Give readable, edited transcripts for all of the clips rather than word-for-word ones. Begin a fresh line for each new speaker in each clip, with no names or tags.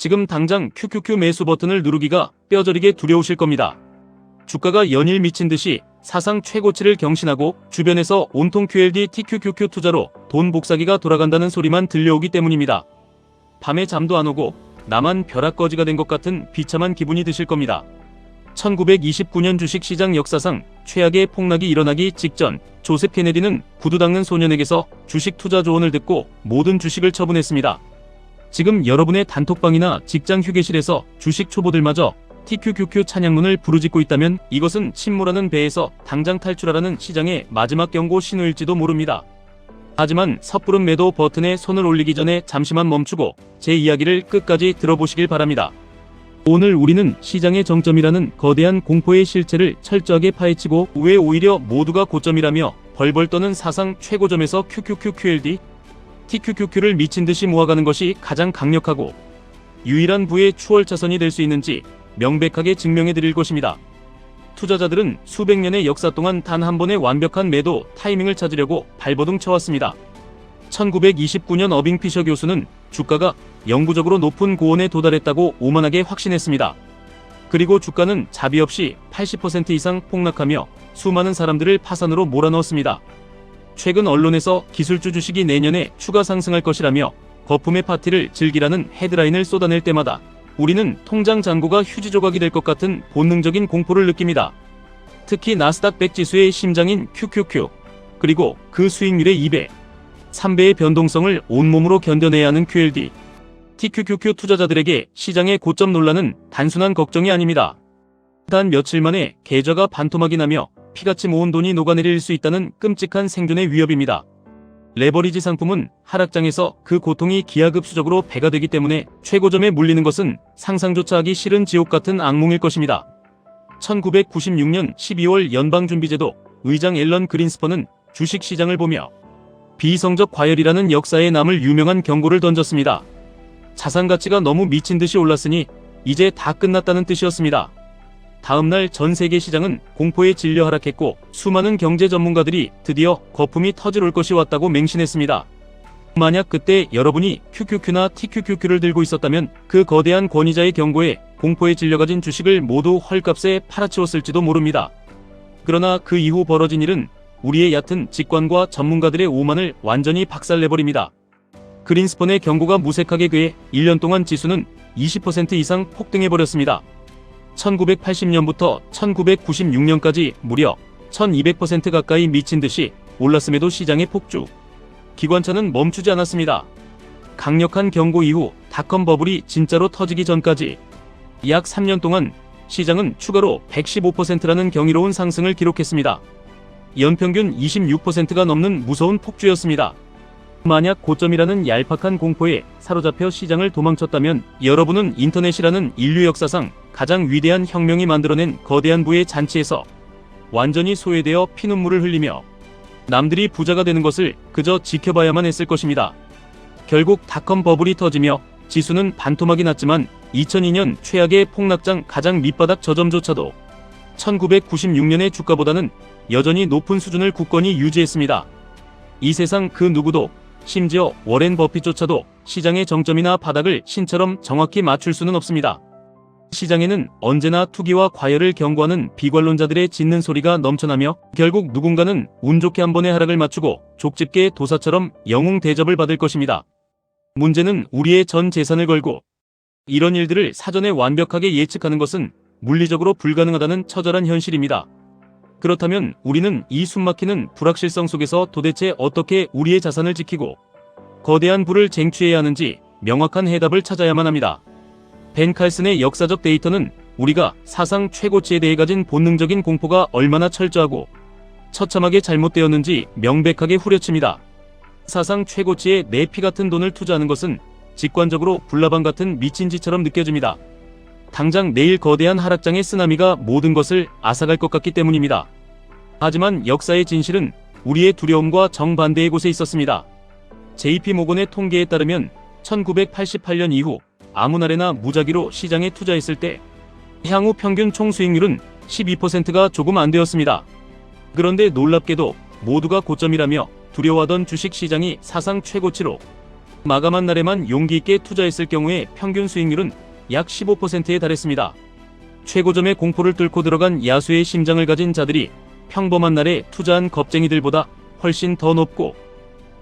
지금 당장 QQQ 매수 버튼을 누르기가 뼈저리게 두려우실 겁니다. 주가가 연일 미친 듯이 사상 최고치를 경신하고 주변에서 온통 QLD, TQQQ 투자로 돈 복사기가 돌아간다는 소리만 들려오기 때문입니다. 밤에 잠도 안 오고 나만 벼락거지가 된 것 같은 비참한 기분이 드실 겁니다. 1929년 주식시장 역사상 최악의 폭락이 일어나기 직전 조셉 케네디는 구두 닦는 소년에게서 주식 투자 조언을 듣고 모든 주식을 처분했습니다. 지금 여러분의 단톡방이나 직장 휴게실에서 주식 초보들마저 TQQQ 찬양문을 부르짖고 있다면 이것은 침몰하는 배에서 당장 탈출하라는 시장의 마지막 경고 신호일지도 모릅니다. 하지만 섣부른 매도 버튼에 손을 올리기 전에 잠시만 멈추고 제 이야기를 끝까지 들어보시길 바랍니다. 오늘 우리는 시장의 정점이라는 거대한 공포의 실체를 철저하게 파헤치고 왜 오히려 모두가 고점이라며 벌벌 떠는 사상 최고점에서 QQQ, QLD, TQQQ를 미친듯이 모아가는 것이 가장 강력하고 유일한 부의 추월차선이 될 수 있는지 명백하게 증명해드릴 것입니다. 투자자들은 수백 년의 역사 동안 단 한 번의 완벽한 매도 타이밍을 찾으려고 발버둥 쳐왔습니다. 1929년 어빙피셔 교수는 주가가 영구적으로 높은 고온에 도달했다고 오만하게 확신했습니다. 그리고 주가는 자비 없이 80% 이상 폭락하며 수많은 사람들을 파산으로 몰아넣었습니다. 최근 언론에서 기술주 주식이 내년에 추가 상승할 것이라며 거품의 파티를 즐기라는 헤드라인을 쏟아낼 때마다 우리는 통장 잔고가 휴지 조각이 될 것 같은 본능적인 공포를 느낍니다. 특히 나스닥 100 지수의 심장인 QQQ, 그리고 그 수익률의 2배, 3배의 변동성을 온몸으로 견뎌내야 하는 QLD, TQQQ 투자자들에게 시장의 고점 논란은 단순한 걱정이 아닙니다. 단 며칠 만에 계좌가 반토막이 나며 피같이 모은 돈이 녹아내릴 수 있다는 끔찍한 생존의 위협입니다. 레버리지 상품은 하락장에서 그 고통이 기하급수적으로 배가 되기 때문에 최고점에 물리는 것은 상상조차 하기 싫은 지옥 같은 악몽일 것입니다. 1996년 12월 연방준비제도 의장 앨런 그린스펀은 주식시장을 보며 비이성적 과열이라는 역사에 남을 유명한 경고를 던졌습니다. 자산가치가 너무 미친듯이 올랐으니 이제 다 끝났다는 뜻이었습니다. 다음날 전 세계 시장은 공포에 질려 하락했고 수많은 경제 전문가들이 드디어 거품이 터질 올 것이 왔다고 맹신했습니다. 만약 그때 여러분이 QQQ나 TQQQ를 들고 있었다면 그 거대한 권위자의 경고에 공포에 질려가진 주식을 모두 헐값에 팔아치웠을지도 모릅니다. 그러나 그 이후 벌어진 일은 우리의 얕은 직관과 전문가들의 오만을 완전히 박살내버립니다. 그린스펀의 경고가 무색하게 그해 1년 동안 지수는 20% 이상 폭등해버렸습니다. 1980년부터 1996년까지 무려 1200% 가까이 미친듯이 올랐음에도 시장의 폭주, 기관차는 멈추지 않았습니다. 강력한 경고 이후 닷컴 버블이 진짜로 터지기 전까지 약 3년 동안 시장은 추가로 115%라는 경이로운 상승을 기록했습니다. 연평균 26%가 넘는 무서운 폭주였습니다. 만약 고점이라는 얄팍한 공포에 사로잡혀 시장을 도망쳤다면 여러분은 인터넷이라는 인류 역사상 가장 위대한 혁명이 만들어낸 거대한 부의 잔치에서 완전히 소외되어 피눈물을 흘리며 남들이 부자가 되는 것을 그저 지켜봐야만 했을 것입니다. 결국 닷컴 버블이 터지며 지수는 반토막이 났지만 2002년 최악의 폭락장 가장 밑바닥 저점조차도 1996년의 주가보다는 여전히 높은 수준을 굳건히 유지했습니다. 이 세상 그 누구도, 심지어 워렌 버핏조차도 시장의 정점이나 바닥을 신처럼 정확히 맞출 수는 없습니다. 시장에는 언제나 투기와 과열을 경고하는 비관론자들의 짖는 소리가 넘쳐나며 결국 누군가는 운 좋게 한 번의 하락을 맞추고 족집게의 도사처럼 영웅 대접을 받을 것입니다. 문제는 우리의 전 재산을 걸고 이런 일들을 사전에 완벽하게 예측하는 것은 물리적으로 불가능하다는 처절한 현실입니다. 그렇다면 우리는 이 숨막히는 불확실성 속에서 도대체 어떻게 우리의 자산을 지키고 거대한 부를 쟁취해야 하는지 명확한 해답을 찾아야만 합니다. 벤 칼슨의 역사적 데이터는 우리가 사상 최고치에 대해 가진 본능적인 공포가 얼마나 철저하고 처참하게 잘못되었는지 명백하게 후려칩니다. 사상 최고치에 내 피 같은 돈을 투자하는 것은 직관적으로 불나방 같은 미친 짓처럼 느껴집니다. 당장 내일 거대한 하락장의 쓰나미가 모든 것을 앗아갈 것 같기 때문입니다. 하지만 역사의 진실은 우리의 두려움과 정반대의 곳에 있었습니다. JP 모건의 통계에 따르면 1988년 이후 아무 날에나 무작위로 시장에 투자했을 때 향후 평균 총 수익률은 12%가 조금 안 되었습니다. 그런데 놀랍게도 모두가 고점이라며 두려워하던 주식 시장이 사상 최고치로 마감한 날에만 용기 있게 투자했을 경우에 평균 수익률은 약 15%에 달했습니다. 최고점의 공포를 뚫고 들어간 야수의 심장을 가진 자들이 평범한 날에 투자한 겁쟁이들보다 훨씬 더 높고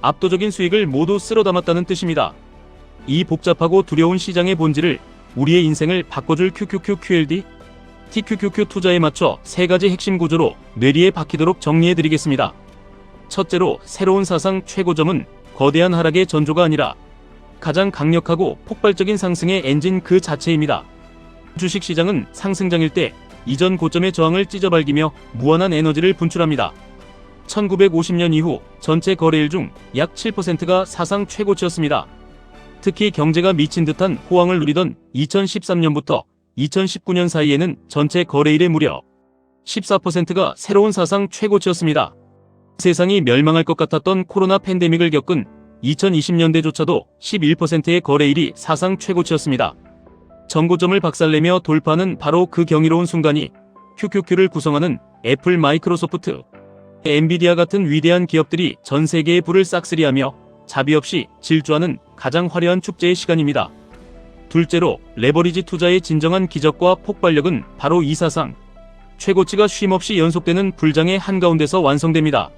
압도적인 수익을 모두 쓸어 담았다는 뜻입니다. 이 복잡하고 두려운 시장의 본질을, 우리의 인생을 바꿔줄 QQQQLD, TQQQ 투자에 맞춰 3가지 핵심 구조로 뇌리에 박히도록 정리해드리겠습니다. 첫째로, 새로운 사상 최고점은 거대한 하락의 전조가 아니라 가장 강력하고 폭발적인 상승의 엔진 그 자체입니다. 주식시장은 상승장일 때 이전 고점의 저항을 찢어발기며 무한한 에너지를 분출합니다. 1950년 이후 전체 거래일 중 약 7%가 사상 최고치였습니다. 특히 경제가 미친 듯한 호황을 누리던 2013년부터 2019년 사이에는 전체 거래일의 무려 14%가 새로운 사상 최고치였습니다. 세상이 멸망할 것 같았던 코로나 팬데믹을 겪은 2020년대조차도 11%의 거래일이 사상 최고치였습니다. 전고점을 박살내며 돌파하는 바로 그 경이로운 순간이 QQQ를 구성하는 애플, 마이크로소프트, 엔비디아 같은 위대한 기업들이 전 세계의 부를 싹쓸이하며 자비 없이 질주하는 가장 화려한 축제의 시간입니다. 둘째로, 레버리지 투자의 진정한 기적과 폭발력은 바로 이 사상 최고치가 쉼없이 연속되는 불장의 한가운데서 완성됩니다.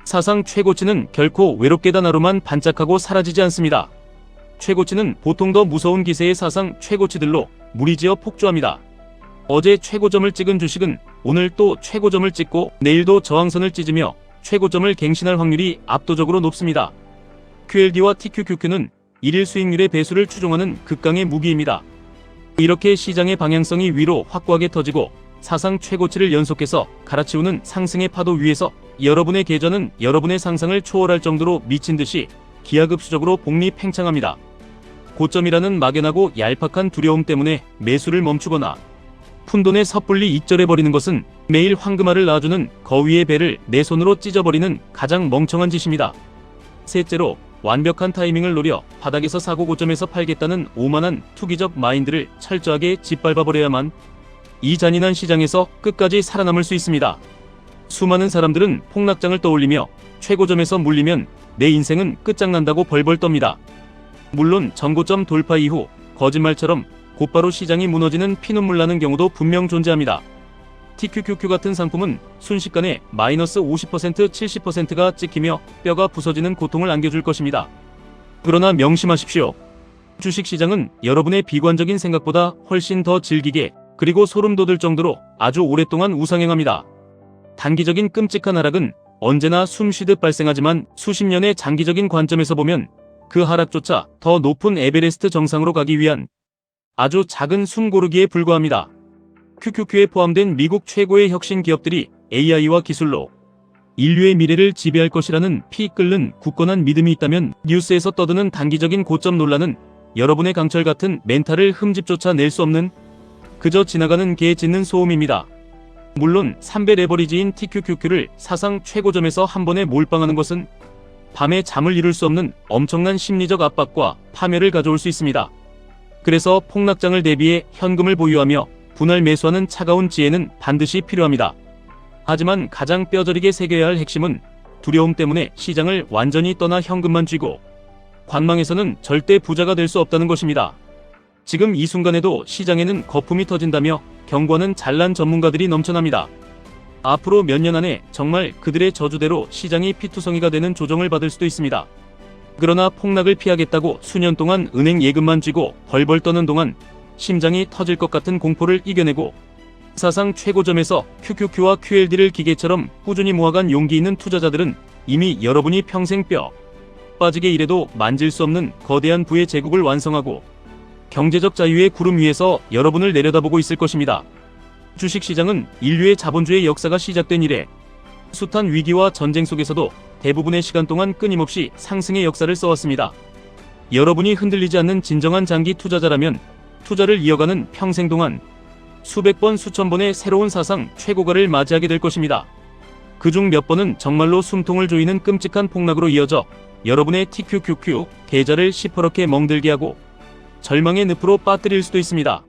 사상 최고치는 결코 외롭게 단 하루만 반짝하고 사라지지 않습니다. 최고치는 보통 더 무서운 기세의 사상 최고치들로 무리지어 폭주합니다. 어제 최고점을 찍은 주식은 오늘 또 최고점을 찍고 내일도 저항선을 찢으며 최고점을 갱신할 확률이 압도적으로 높습니다. QLD와 TQQQ는 일일 수익률의 배수를 추종하는 극강의 무기입니다. 이렇게 시장의 방향성이 위로 확고하게 터지고 사상 최고치를 연속해서 갈아치우는 상승의 파도 위에서 여러분의 계좌는 여러분의 상상을 초월할 정도로 미친 듯이 기하급수적으로 복리팽창합니다. 고점이라는 막연하고 얄팍한 두려움 때문에 매수를 멈추거나 푼돈에 섣불리 익절해버리는 것은 매일 황금알을 낳아주는 거위의 배를 내 손으로 찢어버리는 가장 멍청한 짓입니다. 셋째로, 완벽한 타이밍을 노려 바닥에서 사고 고점에서 팔겠다는 오만한 투기적 마인드를 철저하게 짓밟아버려야만 이 잔인한 시장에서 끝까지 살아남을 수 있습니다. 수많은 사람들은 폭락장을 떠올리며 최고점에서 물리면 내 인생은 끝장난다고 벌벌 떱니다. 물론 전고점 돌파 이후 거짓말처럼 곧바로 시장이 무너지는 피눈물 나는 경우도 분명 존재합니다. TQQQ 같은 상품은 순식간에 마이너스 50%, 70%가 찍히며 뼈가 부서지는 고통을 안겨줄 것입니다. 그러나 명심하십시오. 주식시장은 여러분의 비관적인 생각보다 훨씬 더 질기게, 그리고 소름 돋을 정도로 아주 오랫동안 우상행합니다. 단기적인 끔찍한 하락은 언제나 숨쉬듯 발생하지만 수십 년의 장기적인 관점에서 보면 그 하락조차 더 높은 에베레스트 정상으로 가기 위한 아주 작은 숨고르기에 불과합니다. QQQ에 포함된 미국 최고의 혁신 기업들이 AI와 기술로 인류의 미래를 지배할 것이라는 피 끓는 굳건한 믿음이 있다면 뉴스에서 떠드는 단기적인 고점 논란은 여러분의 강철 같은 멘탈을 흠집조차 낼 수 없는 그저 지나가는 개 짖는 소음입니다. 물론 3배 레버리지인 TQQQ를 사상 최고점에서 한 번에 몰빵하는 것은 밤에 잠을 이룰 수 없는 엄청난 심리적 압박과 파멸을 가져올 수 있습니다. 그래서 폭락장을 대비해 현금을 보유하며 분할 매수하는 차가운 지혜는 반드시 필요합니다. 하지만 가장 뼈저리게 새겨야 할 핵심은 두려움 때문에 시장을 완전히 떠나 현금만 쥐고 관망에서는 절대 부자가 될 수 없다는 것입니다. 지금 이 순간에도 시장에는 거품이 터진다며 경고하는 잘난 전문가들이 넘쳐납니다. 앞으로 몇 년 안에 정말 그들의 저주대로 시장이 피투성이가 되는 조정을 받을 수도 있습니다. 그러나 폭락을 피하겠다고 수년 동안 은행 예금만 쥐고 벌벌 떠는 동안 심장이 터질 것 같은 공포를 이겨내고 사상 최고점에서 QQQ와 QLD를 기계처럼 꾸준히 모아간 용기 있는 투자자들은 이미 여러분이 평생 뼈 빠지게 일해도 만질 수 없는 거대한 부의 제국을 완성하고 경제적 자유의 구름 위에서 여러분을 내려다보고 있을 것입니다. 주식시장은 인류의 자본주의 역사가 시작된 이래 숱한 위기와 전쟁 속에서도 대부분의 시간 동안 끊임없이 상승의 역사를 써왔습니다. 여러분이 흔들리지 않는 진정한 장기 투자자라면 투자를 이어가는 평생 동안 수백 번, 수천 번의 새로운 사상 최고가를 맞이하게 될 것입니다. 그중 몇 번은 정말로 숨통을 조이는 끔찍한 폭락으로 이어져 여러분의 TQQQ 계좌를 시퍼렇게 멍들게 하고 절망의 늪으로 빠뜨릴 수도 있습니다.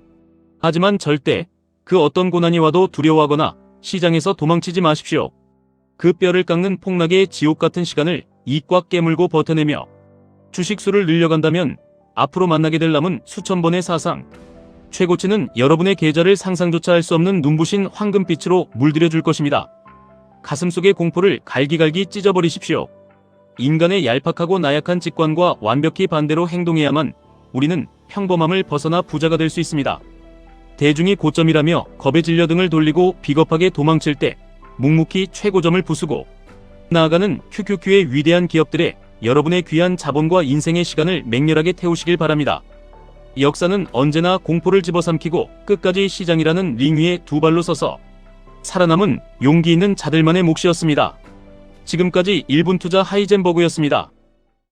하지만 절대 그 어떤 고난이 와도 두려워하거나 시장에서 도망치지 마십시오. 그 뼈를 깎는 폭락의 지옥 같은 시간을 이 꽉 깨물고 버텨내며 주식수를 늘려간다면 앞으로 만나게 될 남은 수천 번의 사상, 최고치는 여러분의 계좌를 상상조차 할 수 없는 눈부신 황금빛으로 물들여 줄 것입니다. 가슴속의 공포를 갈기갈기 찢어버리십시오. 인간의 얄팍하고 나약한 직관과 완벽히 반대로 행동해야만 우리는 평범함을 벗어나 부자가 될 수 있습니다. 대중이 고점이라며 겁에 질려 등을 돌리고 비겁하게 도망칠 때 묵묵히 최고점을 부수고 나아가는 QQQ의 위대한 기업들에 여러분의 귀한 자본과 인생의 시간을 맹렬하게 태우시길 바랍니다. 역사는 언제나 공포를 집어삼키고 끝까지 시장이라는 링 위에 두 발로 서서 살아남은 용기 있는 자들만의 몫이었습니다. 지금까지 1분 투자 하이젠버그였습니다.